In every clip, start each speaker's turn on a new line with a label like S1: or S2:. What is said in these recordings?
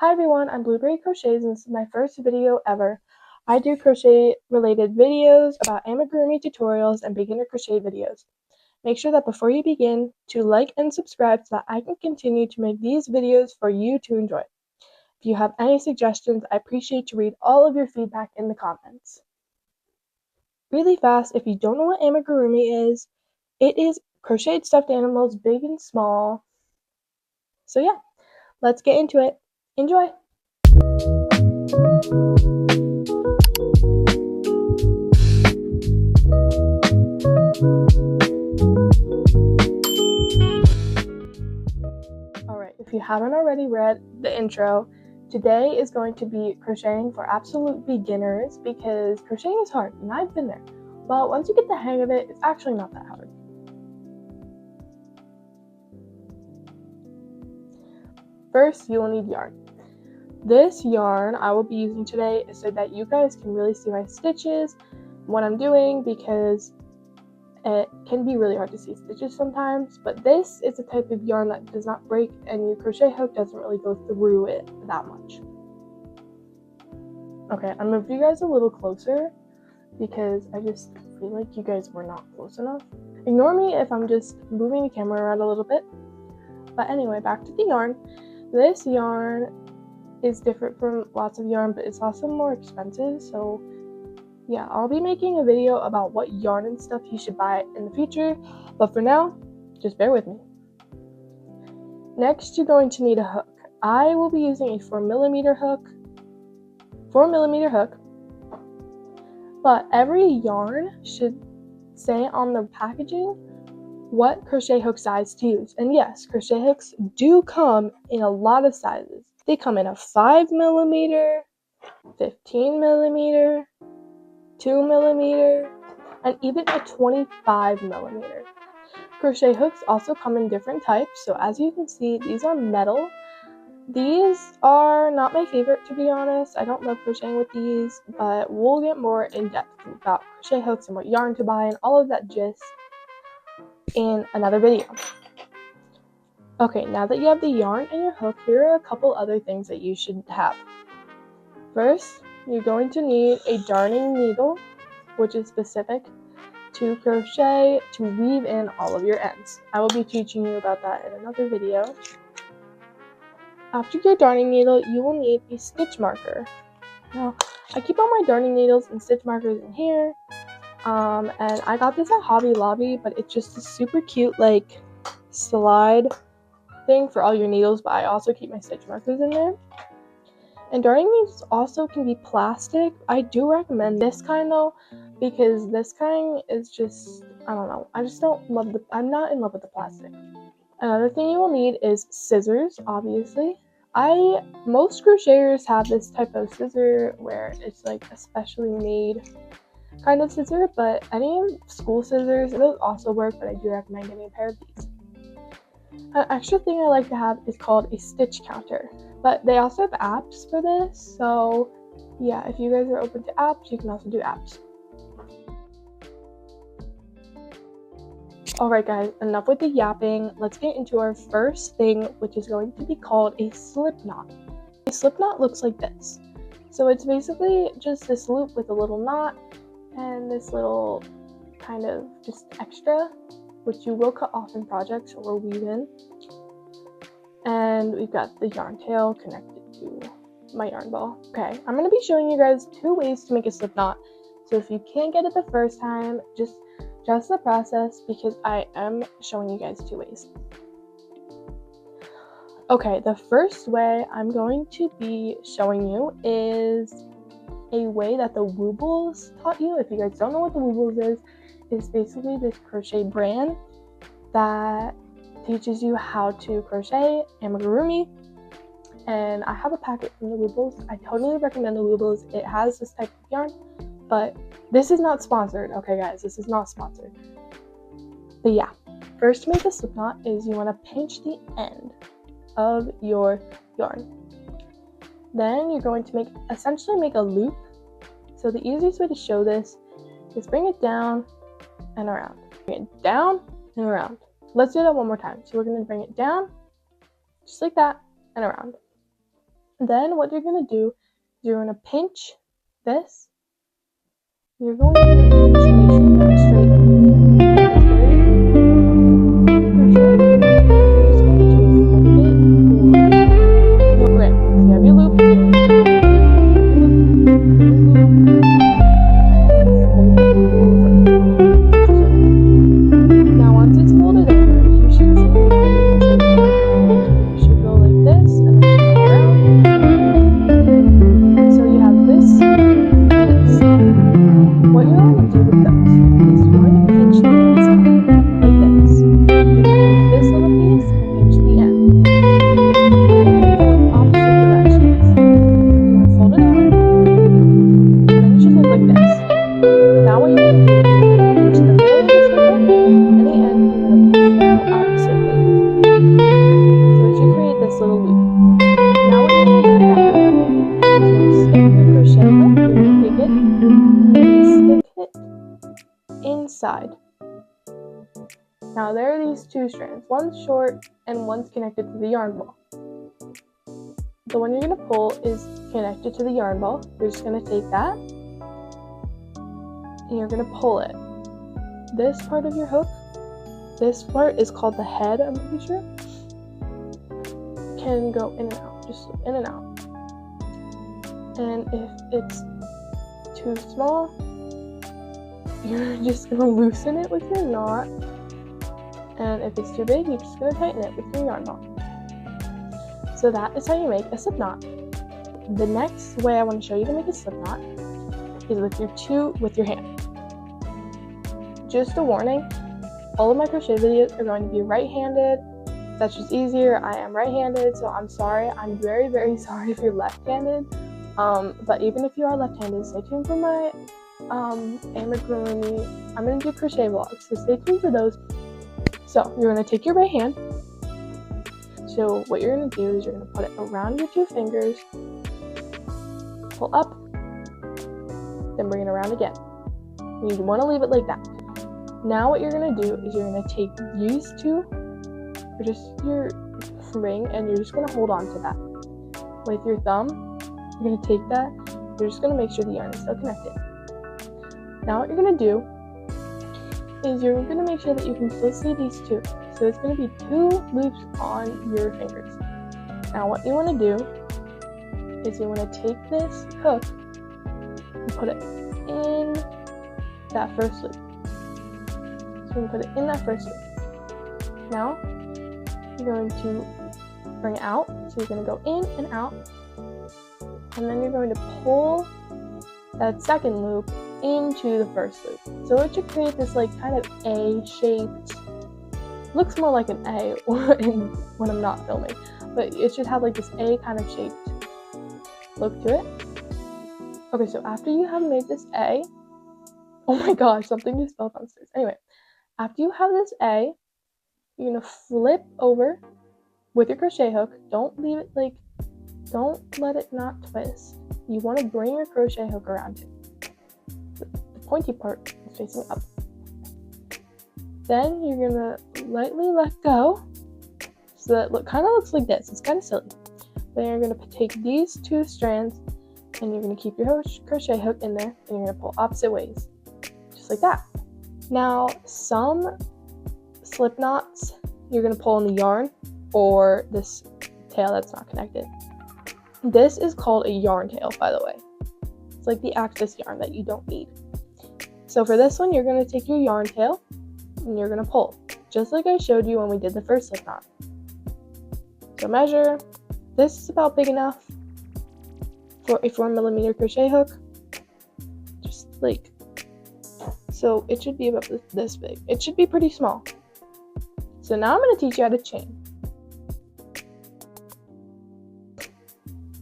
S1: Hi everyone, I'm Blueberry Crochets and this is my first video ever. I do crochet related videos about amigurumi tutorials and beginner crochet videos. Make sure that before you begin to like and subscribe so that I can continue to make these videos for you to enjoy. If you have any suggestions, I appreciate to read all of your feedback in the comments. Really fast, if you don't know what amigurumi is, it is crocheted stuffed animals, big and small. So yeah, let's get into it. Enjoy! Alright, if you haven't already read the intro, today is going to be crocheting for absolute beginners because crocheting is hard and I've been there. But once you get the hang of it, it's actually not that hard. First, you will need yarn. This yarn I will be using today is so that you guys can really see my stitches, what I'm doing, because it can be really hard to see stitches sometimes, but this is a type of yarn that does not break and your crochet hook doesn't really go through it that much. Okay, I'm gonna move you guys a little closer because I just feel like you guys were not close enough. Ignore me if I'm just moving the camera around a little bit. But anyway, back to the yarn. This yarn is different from lots of yarn, but it's also more expensive, so yeah, I'll be making a video about what yarn and stuff you should buy in the future, but for now, just bear with me. Next, you're going to need a hook. I will be using a 4mm hook, but every yarn should say on the packaging what crochet hook size to use. And yes, crochet hooks do come in a lot of sizes. They come in a 5mm, 15mm, 2mm, and even a 25mm. Crochet hooks also come in different types, so as you can see, these are metal. These are not my favorite, to be honest. I don't love crocheting with these, but we'll get more in depth about crochet hooks and what yarn to buy and all of that gist in another video. Okay, now that you have the yarn and your hook, here are a couple other things that you should have. First, you're going to need a darning needle, which is specific to crochet to weave in all of your ends. I will be teaching you about that in another video. After your darning needle, you will need a stitch marker. Now, I keep all my darning needles and stitch markers in here, and I got this at Hobby Lobby, but it's just a super cute like slide thing for all your needles, but I also keep my stitch markers in there. And darning needles also can be plastic. I do recommend this kind though, because this kind is just, I don't know, I'm not in love with the plastic. Another thing you will need is scissors, obviously. Most crocheters have this type of scissor where it's like a specially made kind of scissor, but any school scissors, those also work, but I do recommend getting a pair of these. An extra thing I like to have is called a stitch counter, but they also have apps for this, so yeah, if you guys are open to apps, you can also do apps. Alright guys, enough with the yapping. Let's get into our first thing, which is going to be called a slip knot. A slip knot looks like this. So it's basically just this loop with a little knot and this little kind of just extra, which you will cut off in projects or weave in. And we've got the yarn tail connected to my yarn ball. Okay, I'm going to be showing you guys 2 ways to make a slip knot. So if you can't get it the first time, just trust the process because I am showing you guys 2 ways. Okay, the first way I'm going to be showing you is a way that the Woobles taught you. If you guys don't know what the Woobles is, it's basically this crochet brand that teaches you how to crochet amigurumi, and I have a packet from the Woobles. I totally recommend the Woobles. It has this type of yarn, but this is not sponsored. Okay guys, this is not sponsored. But yeah, first to make a slip knot is you want to pinch the end of your yarn. Then you're going to essentially make a loop. So the easiest way to show this is bring it down and around. Bring it down and around. Let's do that one more time. So we're going to bring it down, just like that, and around. Then what you're going to do is you're going to pinch this. You're going to pinch, make sure you get it straight. Because where you're crochet, you're just going to flip it over. Okay, so you have your loop. Now once it's folded over, you should see the crochet yarn. You should go like this and then turn around. So you have this and this. What you're going to do with those is you're going to pinch the inside like this. You're going to pinch this little piece and pinch the end. And fold opposite directions. You're going to fold it out, and then it should look like this. Now what you're going to do is you're going to pinch the middle of the circle and the end. You're going to pull opposite ways. So it should create this little loop. Now what you're going to do with that loop is you're going to stick your crochet hook. You're going to take it and stick it inside. Now there are these two strands. One's short and one's connected to the yarn ball. The one you're going to pull is connected to the yarn ball. You're just going to take that and you're going to pull it. This part of your hook, this part is called the head, I'm pretty sure, can go in and out, just in and out. And if it's too small, you're just going to loosen it with your knot. And if it's too big, you're just going to tighten it with your yarn ball. So that is how you make a slip knot. The next way I want to show you to make a slip knot is with your hand. Just a warning, all of my crochet videos are going to be right-handed. That's just easier. I am right-handed, so I'm sorry. I'm very, very sorry if you're left-handed. But even if you are left-handed, stay tuned for my amigurumi. I'm going to do crochet vlogs, so stay tuned for those. So you're going to take your right hand. So what you're going to do is you're going to put it around your two fingers, pull up, then bring it around again. You want to leave it like that. Now what you're going to do is you're going to take these two, or just your ring, and you're just going to hold on to that. With your thumb, you're going to take that, you're just going to make sure the yarn is still connected. Now what you're going to do is you're going to make sure that you can still see these two. So it's going to be two loops on your fingers. Now what you want to do is you want to take this hook and put it in that first loop. So you put it in that first loop. Now you're going to bring it out. So you're going to go in and out. And then you're going to pull that second loop into the first loop. So it should create this like kind of A-shaped, looks more like an A when I'm not filming, but it should have like this A kind of shaped look to it. Okay, so after you have made this A, oh my gosh, something just fell downstairs. Anyway, after you have this A, you're gonna flip over with your crochet hook. Don't leave it like, don't let it not twist. You want to bring your crochet hook around it. The pointy part is facing up. Then you're gonna lightly let go, so that kind of looks like this. It's kind of silly. Then you're gonna take these two strands, and you're gonna keep your crochet hook in there, and you're gonna pull opposite ways, just like that. Now, some slip knots you're gonna pull in the yarn or this tail that's not connected. This is called a yarn tail, by the way. It's like the axis yarn that you don't need. So for this one, you're gonna take your yarn tail and you're gonna pull, just like I showed you when we did the first slip knot. So measure, this is about big enough for a 4mm crochet hook, just like, so it should be about this big. It should be pretty small. So now I'm gonna teach you how to chain.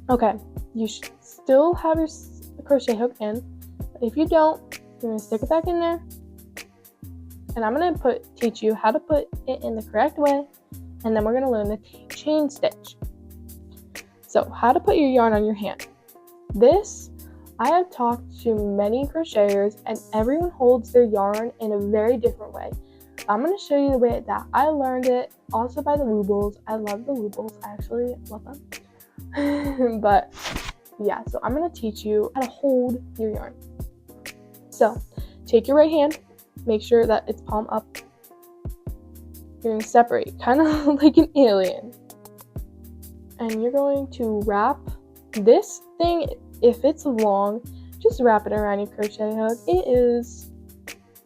S1: Okay, you should still have your crochet hook in, but if you don't, you're gonna stick it back in there, and I'm gonna teach you how to put it in the correct way, and then we're gonna learn the chain stitch. So how to put your yarn on your hand. This, I have talked to many crocheters, and everyone holds their yarn in a very different way. I'm gonna show you the way that I learned it, also by the Woobles. I love the Woobles, I actually love them. But yeah, so I'm going to teach you how to hold your yarn. So take your right hand, make sure that it's palm up. You're going to separate, kind of like an alien. And you're going to wrap this thing, if it's long, just wrap it around your crochet hook. It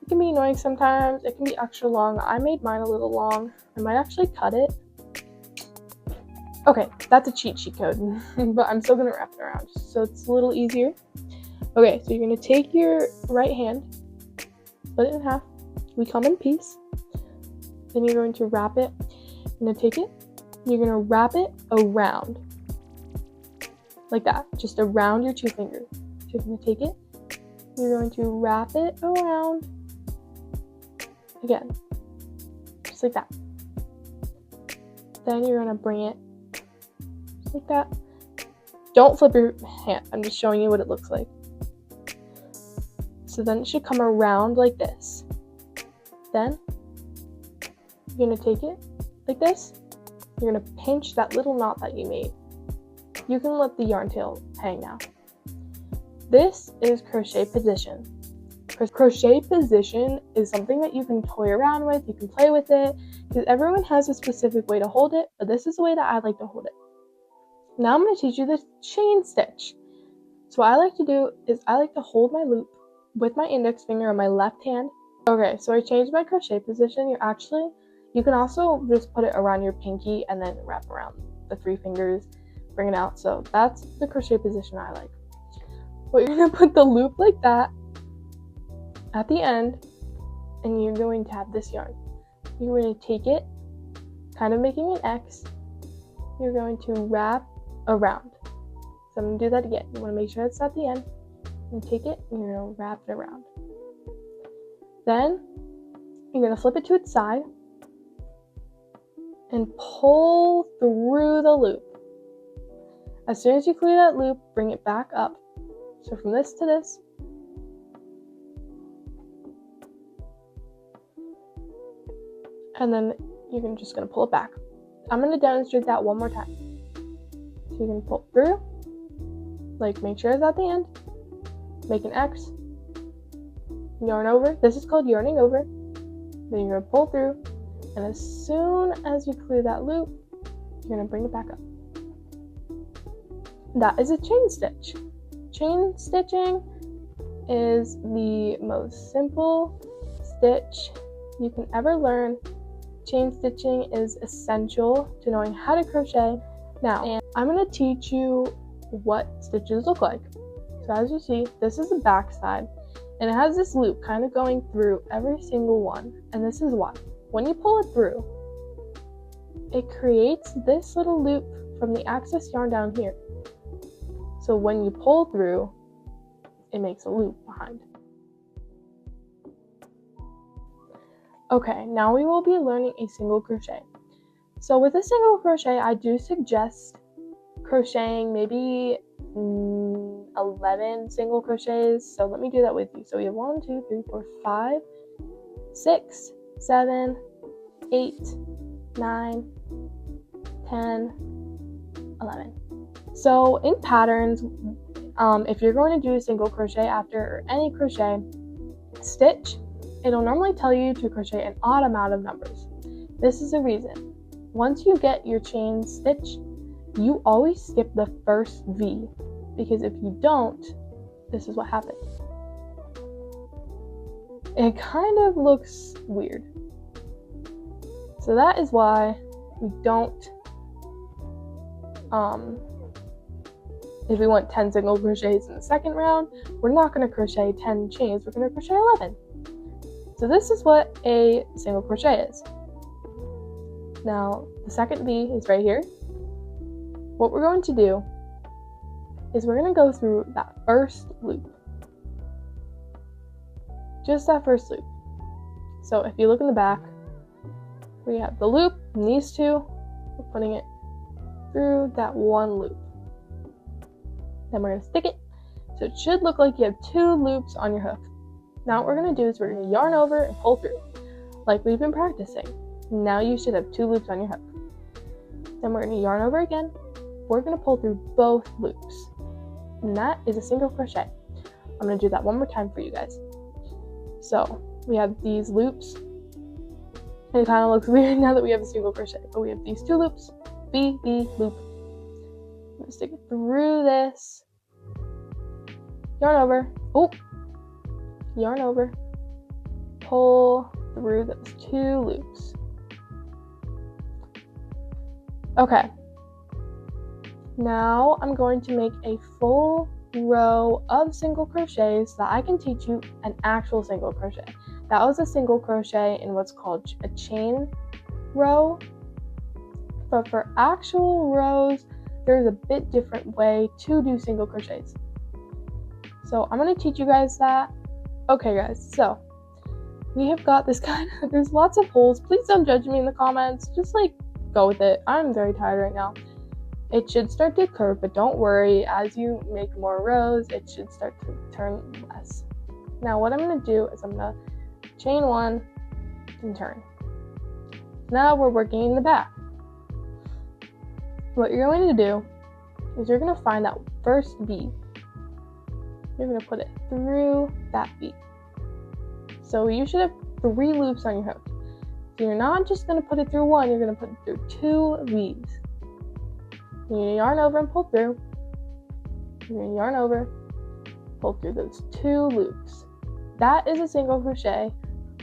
S1: can be annoying sometimes. It can be extra long. I made mine a little long. I might actually cut it. Okay, that's a cheat sheet code, but I'm still going to wrap it around just so it's a little easier. Okay, so you're going to take your right hand, split it in half. We come in peace. Then you're going to wrap it. You're going to take it. You're going to wrap it around. Like that. Just around your two fingers. So you're going to take it. You're going to wrap it around. Again. Just like that. Then you're going to bring it just like that. Don't flip your hand. I'm just showing you what it looks like. So then it should come around like this. Then you're going to take it like this. You're going to pinch that little knot that you made. You can let the yarn tail hang now. This is crochet position. Crochet position is something that you can toy around with, you can play with it, because everyone has a specific way to hold it, but this is the way that I like to hold it. Now I'm going to teach you the chain stitch. So what I like to do is I like to hold my loop with my index finger on my left hand. Okay, so I changed my crochet position. You can also just put it around your pinky and then wrap around the 3 fingers, bring it out. So that's the crochet position I like. But you're going to put the loop like that at the end, and you're going to have this yarn. You're going to take it, kind of making an X. You're going to wrap around. So I'm going to do that again. You want to make sure it's at the end. And take it, and you're going to wrap it around. Then you're going to flip it to its side and pull through the loop. As soon as you clear that loop, bring it back up. So from this to this. And then you're just going to pull it back. I'm going to demonstrate that one more time. So you can pull through, like make sure it's at the end, make an X, yarn over. This is called yarning over. Then you're going to pull through, and as soon as you clear that loop, you're going to bring it back up. That is a chain stitch. Chain stitching is the most simple stitch you can ever learn. Chain stitching is essential to knowing how to crochet. Now, and I'm going to teach you what stitches look like. So as you see, this is the back side, and it has this loop kind of going through every single one, and this is why. When you pull it through, it creates this little loop from the excess yarn down here. So when you pull through, it makes a loop behind. Okay, now we will be learning a single crochet. So with a single crochet, I do suggest crocheting maybe 11 single crochets. So let me do that with you. So we have 1, 2, 3, 4, 5, 6, 7, 8, 9, 10, 11. So in patterns, if you're going to do a single crochet after any crochet stitch, it'll normally tell you to crochet an odd amount of numbers. This is the reason. Once you get your chain stitch, you always skip the first V, because if you don't, this is what happens. It kind of looks weird. So that is why we don't, if we want 10 single crochets in the second round, we're not going to crochet 10 chains, we're going to crochet 11. So this is what a single crochet is. Now, the second V is right here. What we're going to do is we're going to go through that first loop. Just that first loop. So if you look in the back, we have the loop, and these two, we're putting it through that one loop. Then we're going to stick it. So it should look like you have 2 loops on your hook. Now what we're going to do is we're going to yarn over and pull through, like we've been practicing. Now you should have 2 loops on your hook. Then we're going to yarn over again, we're going to pull through both loops. And that is a single crochet. I'm going to do that one more time for you guys. So we have these loops. It kind of looks weird now that we have a single crochet, but we have these 2 loops, B, B, loop. I'm going to stick it through this, yarn over, yarn over, pull through those 2 loops. Okay, now I'm going to make a full row of single crochets so that I can teach you an actual single crochet. That was a single crochet in what's called a chain row, but for actual rows there's a bit different way to do single crochets. So I'm going to teach you guys that. Okay guys, so we have got this there's lots of holes. Please don't judge me in the comments, just like go with it. I'm very tired right now. It should start to curve, but don't worry, as you make more rows, it should start to turn less. Now what I'm going to do is I'm going to chain 1 and turn. Now we're working in the back. What you're going to do is you're going to find that first bead. You're going to put it through that bead. So you should have 3 loops on your hook. So you're not just going to put it through 1, you're going to put it through 2 beads. You're going to yarn over and pull through. You're going to yarn over, pull through those 2 loops. That is a single crochet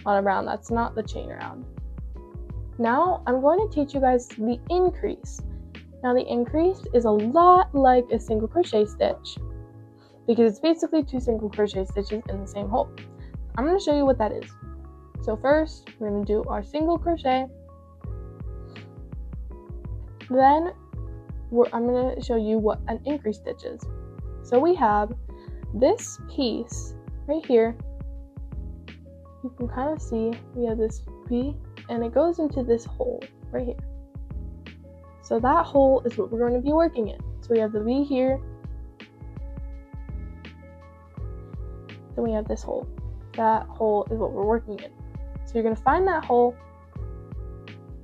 S1: on a round. That's not the chain round. Now I'm going to teach you guys the increase. Now the increase is a lot like a single crochet stitch because it's basically 2 single crochet stitches in the same hole. I'm going to show you what that is. So first we're going to do our single crochet. Then I'm going to show you what an increase stitch is. So we have this piece right here. You can kind of see we have this V and it goes into this hole right here. So that hole is what we're going to be working in. So we have the V here. Then we have this hole. That hole is what we're working in. So you're going to find that hole.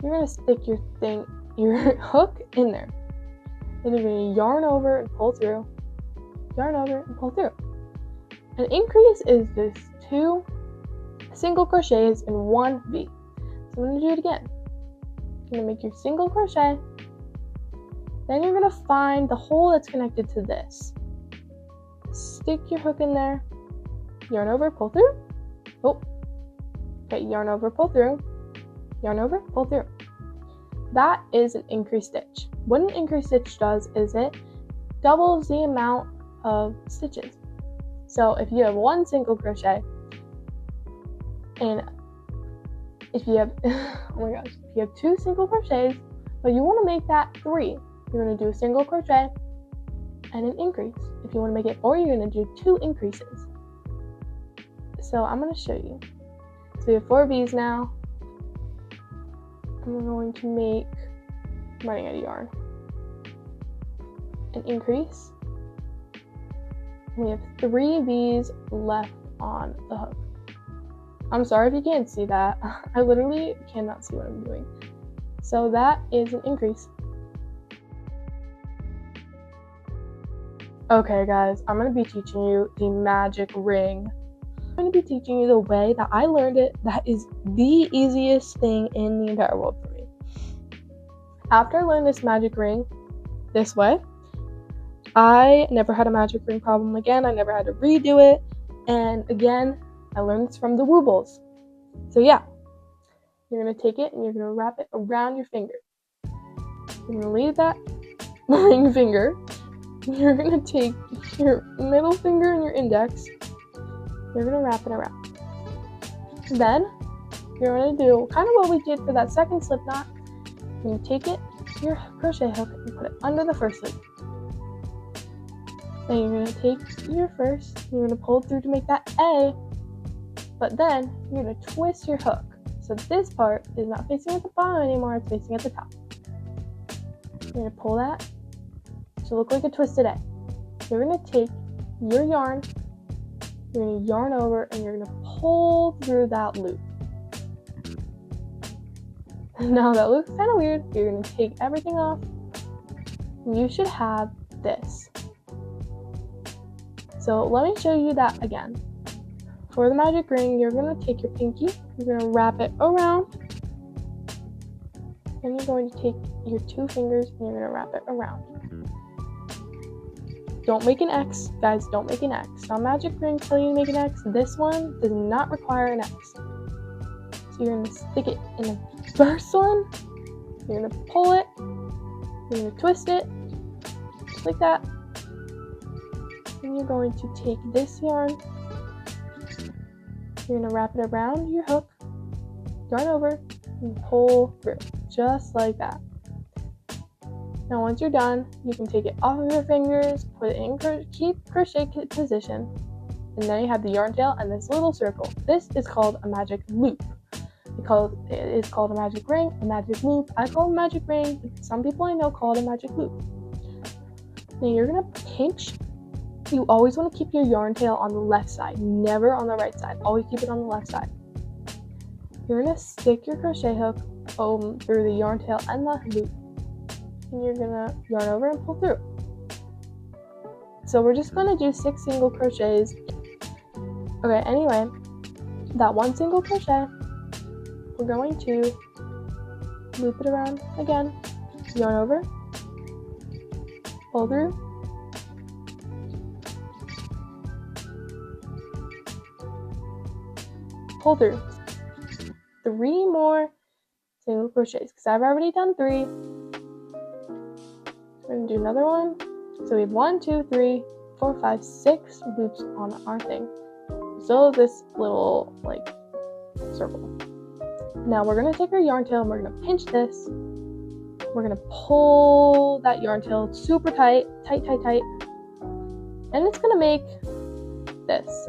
S1: You're going to stick your hook in there. Then you're going to yarn over and pull through. Yarn over and pull through. An increase is this 2 single crochets in 1 V. So I'm going to do it again. You're going to make your single crochet. Then you're going to find the hole that's connected to this. Stick your hook in there. Yarn over, pull through. Okay, yarn over, pull through. Yarn over, pull through. That is an increase stitch. What an increase stitch does is it doubles the amount of stitches. So if you have 1 single crochet, and if you have, oh my gosh, if you have 2 single crochets, but you want to make that 3, you're going to do a single crochet and an increase. If you want to make it 4, you're going to do 2 increases. So I'm going to show you. So we have 4 V's now. I'm going to make, I'm running out of yarn, an increase. We have 3 V's left on the hook. I'm sorry if you can't see that. I literally cannot see what I'm doing. So that is an increase. Okay guys, I'm going to be teaching you the magic ring. I'm going to be teaching you the way that I learned it. That is the easiest thing in the entire world for me. After I learned this magic ring this way, I never had a magic ring problem again. I never had to redo it. And again, I learned this from the Woobles. So yeah, you're going to take it and you're going to wrap it around your finger. You're going to leave that ring finger. You're going to take your middle finger and your index. You're going to wrap it around. Then, you're going to do kind of what we did for that second slip knot. You're going to take it, your crochet hook, and put it under the first loop. Then you're going to take your first, you're going to pull through to make that A, but then you're going to twist your hook. So this part is not facing at the bottom anymore, it's facing at the top. You're going to pull that to look like a twisted A. You're going to take your yarn, you're going to yarn over, and you're going to pull through that loop. Now that looks kind of weird. You're going to take everything off, you should have this. So let me show you that again. For the magic ring, you're going to take your pinky, you're going to wrap it around, then you're going to take your 2 fingers and you're going to wrap it around. Don't make an X, guys, don't make an X. Some magic rings tell you to make an X. This one does not require an X. So you're going to stick it in the first one, you're going to pull it, you're going to twist it, just like that. And you're going to take this yarn, you're going to wrap it around your hook, yarn over, and pull through, just like that. Now once you're done, you can take it off of your fingers, put it in keep crochet position, and then you have the yarn tail and this little circle. This is called a magic loop. It is called a magic ring, a magic loop. I call it a magic ring. Some people I know call it a magic loop. Now you're going to pinch. You always want to keep your yarn tail on the left side, never on the right side. Always keep it on the left side. You're going to stick your crochet hook through the yarn tail and the loop. And you're going to yarn over and pull through. So we're just going to do 6 single crochets. Okay, anyway, that 1 single crochet, we're going to loop it around again, yarn over, pull through, pull through. 3 more single crochets because I've already done 3. We're going to do another one. So we have 1, 2, 3, 4, 5, 6 loops on our thing. So this little circle. Now we're going to take our yarn tail and we're going to pinch this. We're going to pull that yarn tail super tight, tight. And it's going to make this.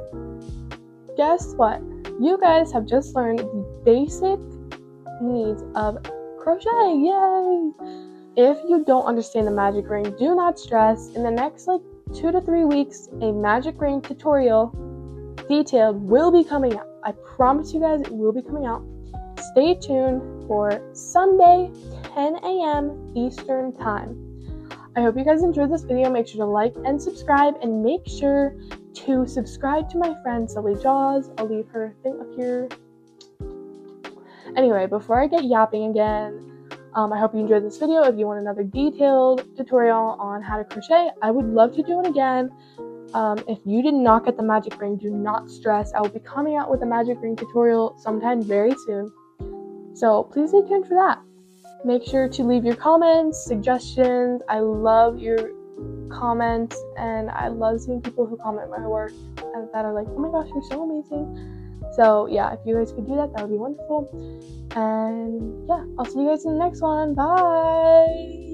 S1: Guess what? You guys have just learned the basic needs of crochet. Yay! If you don't understand the magic ring, do not stress. In the next 2 to 3 weeks, a magic ring tutorial detailed will be coming out. I promise you guys it will be coming out. Stay tuned for Sunday, 10 a.m. Eastern Time. I hope you guys enjoyed this video. Make sure to like and subscribe, and make sure to subscribe to my friend Silly Jaws. I'll leave her thing up here. Anyway, before I get yapping again, I hope you enjoyed this video. If you want another detailed tutorial on how to crochet, I would love to do it again. If you did not get the magic ring, do not stress. I will be coming out with a magic ring tutorial sometime very soon. So please stay tuned for that. Make sure to leave your comments, suggestions. I love your comments, and I love seeing people who comment my work and that are like, oh my gosh, you're so amazing. So yeah, if you guys could do that, that would be wonderful. And yeah, I'll see you guys in the next one. Bye!